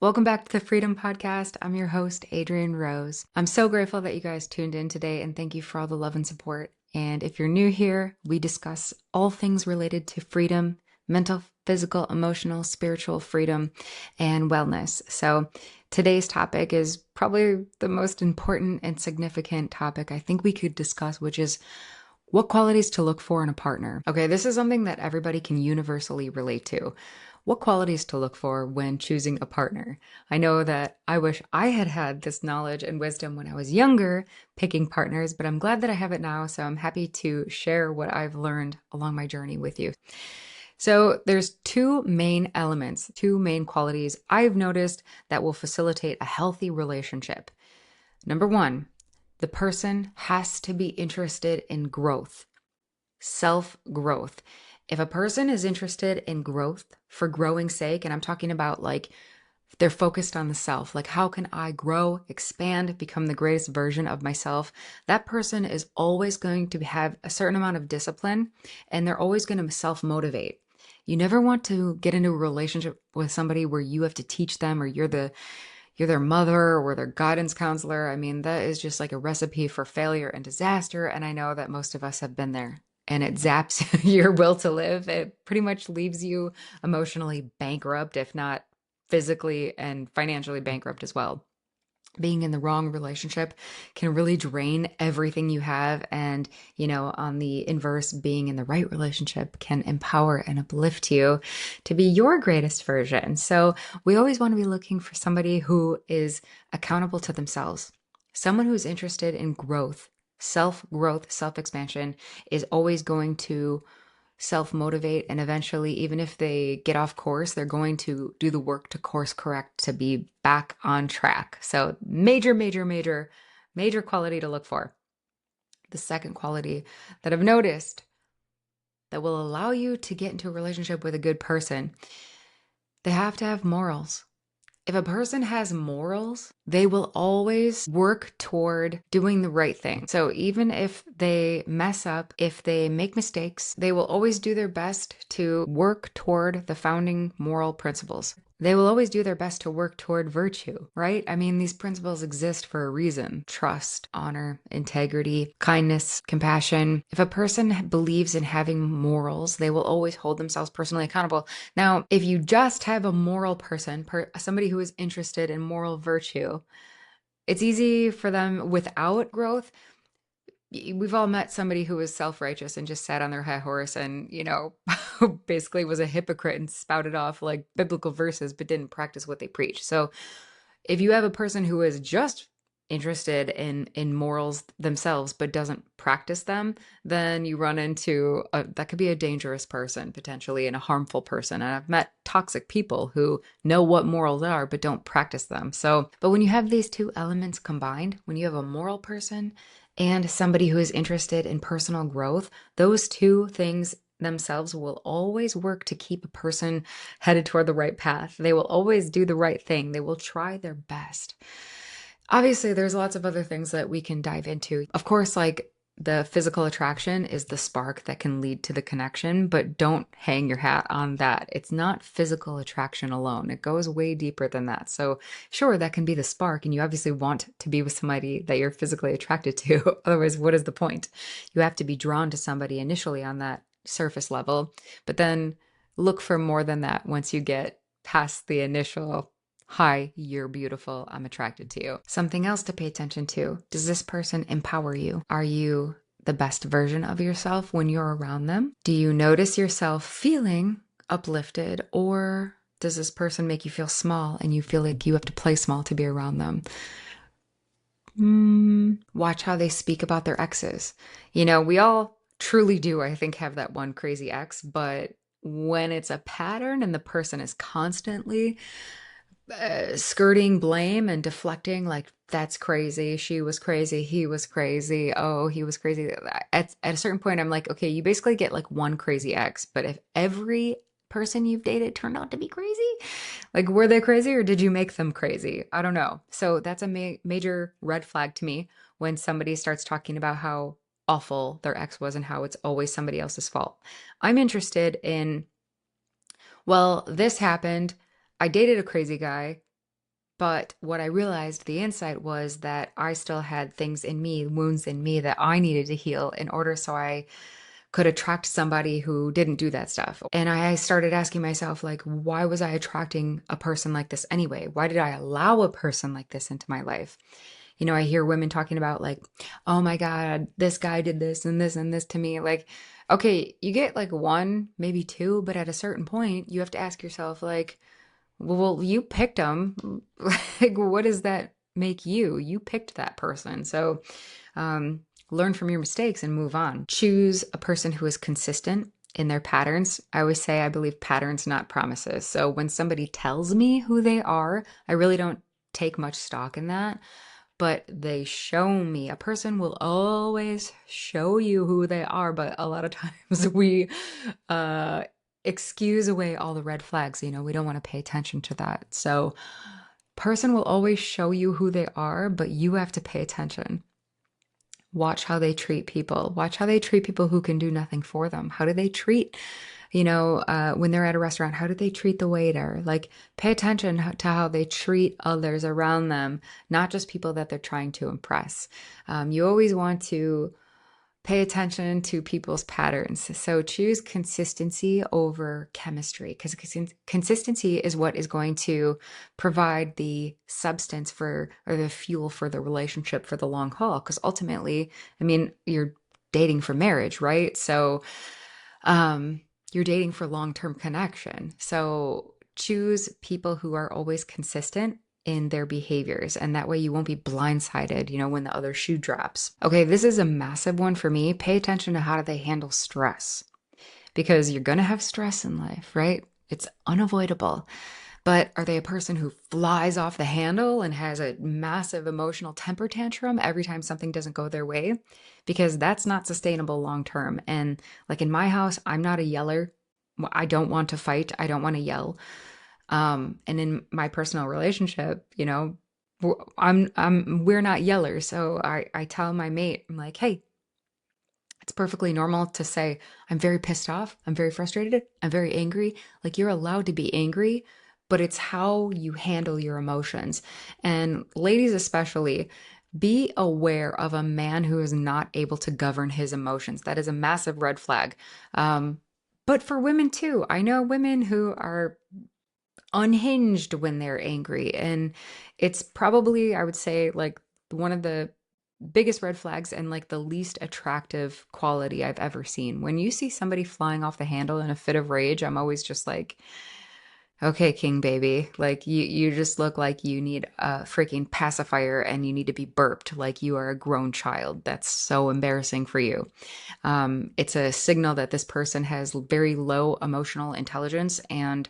Welcome back to the Freedom Podcast. I'm your host, Adrienne Rose. I'm so grateful that you guys tuned in today and thank you for all the love and support. And if you're new here, we discuss all things related to freedom, mental, physical, emotional, spiritual freedom, and wellness. So today's topic is probably the most important and significant topic I think we could discuss, which is what qualities to look for in a partner. Okay, this is something that everybody can universally relate to. What qualities to look for when choosing a partner? I know that I wish I had had this knowledge and wisdom when I was younger picking partners, but I'm glad that I have it now. So I'm happy to share what I've learned along my journey with you. So there's two main elements, two main qualities I've noticed that will facilitate a healthy relationship. Number one, the person has to be interested in growth, self-growth. If a person is interested in growth for growing's sake, and I'm talking about like they're focused on the self, like how can I grow, expand, become the greatest version of myself, that person is always going to have a certain amount of discipline and they're always going to self-motivate. You never want to get into a relationship with somebody where you have to teach them or you're their mother or their guidance counselor. I mean, that is just like a recipe for failure and disaster. And I know that most of us have been there. And it zaps your will to live. It pretty much leaves you emotionally bankrupt, if not physically and financially bankrupt as well. Being in the wrong relationship can really drain everything you have. And, on the inverse, being in the right relationship can empower and uplift you to be your greatest version. So we always want to be looking for somebody who is accountable to themselves, someone who's interested in growth. Self-growth, self-expansion is always going to self-motivate, and eventually, even if they get off course, they're going to do the work to course correct to be back on track. So major, major, major, major quality to look for. The second quality that I've noticed that will allow you to get into a relationship with a good person, they have to have morals. If a person has morals, they will always work toward doing the right thing. So even if they mess up, if they make mistakes, they will always do their best to work toward the founding moral principles. They will always do their best to work toward virtue, right? I mean, these principles exist for a reason: trust, honor, integrity, kindness, compassion. If a person believes in having morals, they will always hold themselves personally accountable. Now, if you just have a moral person, somebody who is interested in moral virtue, it's easy for them without growth. We've all met somebody who was self-righteous and just sat on their high horse and, basically was a hypocrite and spouted off like biblical verses, but didn't practice what they preach. So if you have a person who is just interested in morals themselves but doesn't practice them, then you run into that could be a dangerous person potentially and a harmful person. And I've met toxic people who know what morals are but don't practice them. So, but when you have these two elements combined, when you have a moral person and somebody who is interested in personal growth, those two things themselves will always work to keep a person headed toward the right path. They will always do the right thing. They will try their best. Obviously, there's lots of other things that we can dive into. Of course, like the physical attraction is the spark that can lead to the connection, but don't hang your hat on that. It's not physical attraction alone. It goes way deeper than that. So sure, that can be the spark, and you obviously want to be with somebody that you're physically attracted to. Otherwise, what is the point? You have to be drawn to somebody initially on that surface level, but then look for more than that once you get past the initial hi, you're beautiful, I'm attracted to you. Something else to pay attention to: does this person empower you? Are you the best version of yourself when you're around them? Do you notice yourself feeling uplifted, or does this person make you feel small and you feel like you have to play small to be around them? Watch how they speak about their exes. We all truly do, I think, have that one crazy ex, but when it's a pattern and the person is constantly skirting blame and deflecting, like, that's crazy, she was crazy, he was crazy, oh, he was crazy. At a certain point, I'm like, okay, you basically get like one crazy ex, but if every person you've dated turned out to be crazy, like, were they crazy or did you make them crazy? I don't know. So that's a major red flag to me when somebody starts talking about how awful their ex was and how it's always somebody else's fault. I'm interested in, well, this happened. I dated a crazy guy. But what I realized, the insight was that I still had things in me, wounds in me that I needed to heal in order so I could attract somebody who didn't do that stuff. And I started asking myself, like, why was I attracting a person like this anyway? Why did I allow a person like this into my life? I hear women talking about, like, oh my God, this guy did this and this and this to me. Like, okay, you get like one, maybe two, but at a certain point, you have to ask yourself, like, well, you picked them. Like, what does that make you? You picked that person. So, learn from your mistakes and move on. Choose a person who is consistent in their patterns. I always say I believe patterns, not promises. So when somebody tells me who they are, I really don't take much stock in that, but they show me. A person will always show you who they are, but a lot of times we uh excuse away all the red flags. We don't want to pay attention to that. So person will always show you who they are, but you have to pay attention. Watch how they treat people. Watch how they treat people who can do nothing for them. How do they treat, when they're at a restaurant? How do they treat the waiter? Like, pay attention to how they treat others around them, not just people that they're trying to impress. You always want to pay attention to people's patterns. So choose consistency over chemistry, because consistency is what is going to provide the substance for, or the fuel for, the relationship for the long haul. Because ultimately, I mean, you're dating for marriage, right? So you're dating for long-term connection. So choose people who are always consistent in their behaviors, and that way you won't be blindsided, when the other shoe drops. Okay, this is a massive one for me. Pay attention to how do they handle stress, because you're going to have stress in life, right? It's unavoidable. But are they a person who flies off the handle and has a massive emotional temper tantrum every time something doesn't go their way? Because that's not sustainable long term. And like in my house, I'm not a yeller. I don't want to fight. I don't want to yell. And in my personal relationship, we're not yellers. So I tell my mate, I'm like, hey, it's perfectly normal to say, I'm very pissed off. I'm very frustrated. I'm very angry. Like, you're allowed to be angry, but it's how you handle your emotions. And ladies, especially, be aware of a man who is not able to govern his emotions. That is a massive red flag. But for women too, I know women who are unhinged when they're angry. And it's probably, I would say, like one of the biggest red flags and like the least attractive quality I've ever seen. When you see somebody flying off the handle in a fit of rage, I'm always just like, okay, king baby, like you just look like you need a freaking pacifier and you need to be burped like you are a grown child. That's so embarrassing for you. It's a signal that this person has very low emotional intelligence, and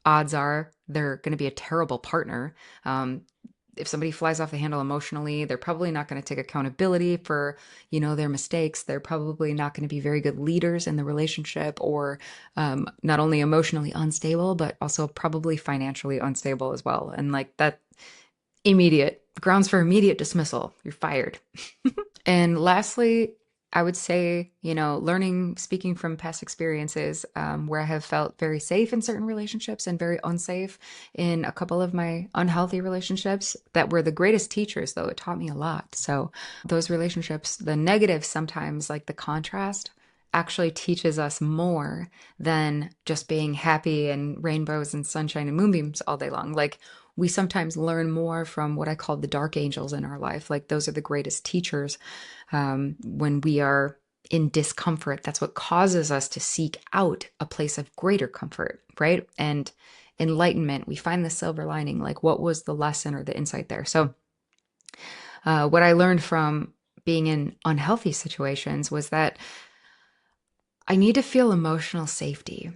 odds are they're going to be a terrible partner. If somebody flies off the handle emotionally, they're probably not going to take accountability for, their mistakes. They're probably not going to be very good leaders in the relationship, or not only emotionally unstable, but also probably financially unstable as well. And like that, immediate grounds for immediate dismissal. You're fired. And lastly, I would say, learning, speaking from past experiences, where I have felt very safe in certain relationships and very unsafe in a couple of my unhealthy relationships that were the greatest teachers, though it taught me a lot. So those relationships, the negatives sometimes, like the contrast, actually teaches us more than just being happy and rainbows and sunshine and moonbeams all day long. Like, we sometimes learn more from what I call the dark angels in our life. Like, those are the greatest teachers. When we are in discomfort, that's what causes us to seek out a place of greater comfort, right? And enlightenment, we find the silver lining. Like, what was the lesson or the insight there? So what I learned from being in unhealthy situations was that I need to feel emotional safety.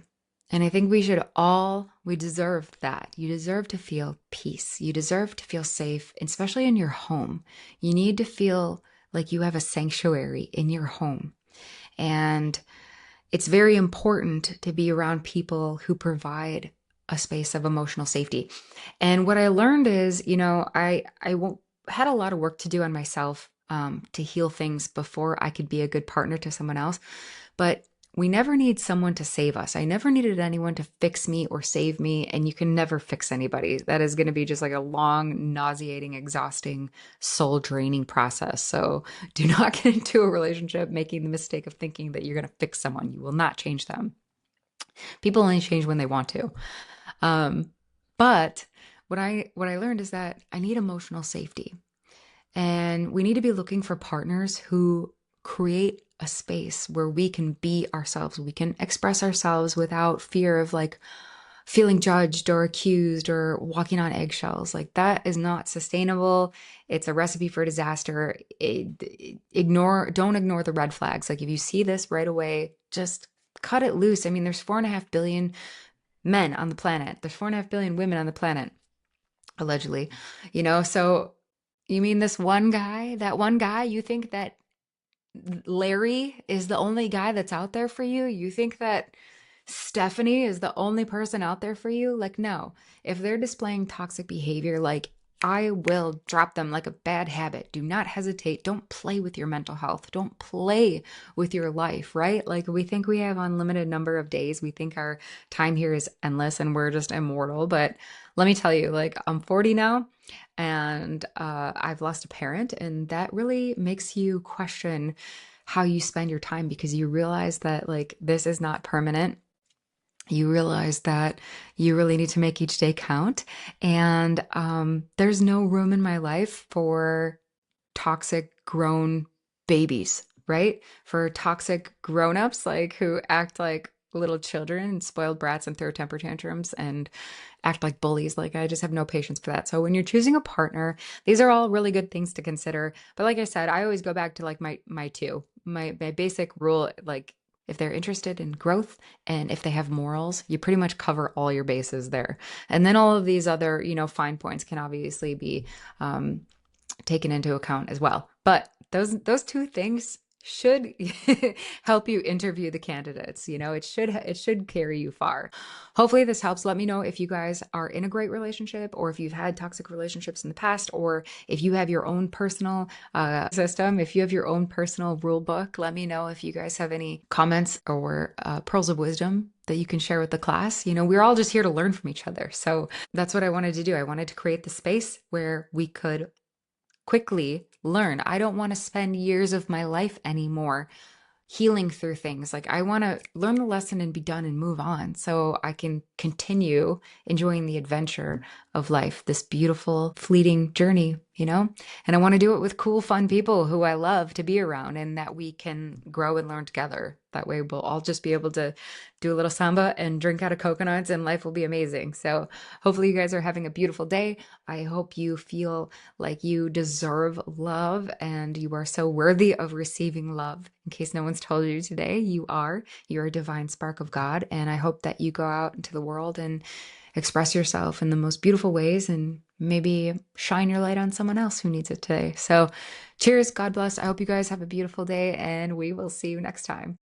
And I think we deserve that. You deserve to feel peace. You deserve to feel safe, especially in your home. You need to feel like you have a sanctuary in your home. And it's very important to be around people who provide a space of emotional safety. And what I learned is, had a lot of work to do on myself, to heal things before I could be a good partner to someone else. But we never need someone to save us. I never needed anyone to fix me or save me, and you can never fix anybody. That is going to be just like a long, nauseating, exhausting, soul draining process. So do not get into a relationship making the mistake of thinking that you're going to fix someone. You will not change them. People only change when they want to. Um, but what I learned is that I need emotional safety. And we need to be looking for partners who create a space where we can be ourselves. We can express ourselves without fear of like feeling judged or accused or walking on eggshells. Like that is not sustainable. It's a recipe for disaster. Don't ignore the red flags. Like if you see this right away, just cut it loose. I mean, there's 4.5 billion men on the planet. There's 4.5 billion women on the planet, allegedly, so you mean this one guy, that one guy, you think that Larry is the only guy that's out there for you? You think that Stephanie is the only person out there for you? Like, no. If they're displaying toxic behavior, like, I will drop them like a bad habit. Do not hesitate. Don't play with your mental health. Don't play with your life, right? Like, we think we have unlimited number of days. We think our time here is endless and we're just immortal. But let me tell you, like, I'm 40 now and I've lost a parent, and that really makes you question how you spend your time, because you realize that like this is not permanent. You realize that you really need to make each day count. And there's no room in my life for toxic grown babies, right? For toxic grown-ups, like who act like little children and spoiled brats and throw temper tantrums and act like bullies. Like, I just have no patience for that. So when you're choosing a partner, these are all really good things to consider. But like I said, I always go back to like my basic rule. Like, if they're interested in growth and if they have morals, you pretty much cover all your bases there. And then all of these other, fine points can obviously be taken into account as well. But those two things should help you interview the candidates. It should carry you far. Hopefully this helps. Let me know if you guys are in a great relationship, or if you've had toxic relationships in the past, or if you have your own personal system, if you have your own personal rule book. Let me know if you guys have any comments or pearls of wisdom that you can share with the class. We're all just here to learn from each other. So that's what I wanted to do. I wanted to create the space where we could quickly learn. I don't want to spend years of my life anymore healing through things. Like, I want to learn the lesson and be done and move on so I can continue enjoying the adventure of life, this beautiful, fleeting journey, And I want to do it with cool, fun people who I love to be around, and that we can grow and learn together. That way we'll all just be able to do a little samba and drink out of coconuts, and life will be amazing. So hopefully you guys are having a beautiful day. I hope you feel like you deserve love and you are so worthy of receiving love. In case no one's told you today, you're a divine spark of God. And I hope that you go out into the world and express yourself in the most beautiful ways, and maybe shine your light on someone else who needs it today. So cheers. God bless. I hope you guys have a beautiful day, and we will see you next time.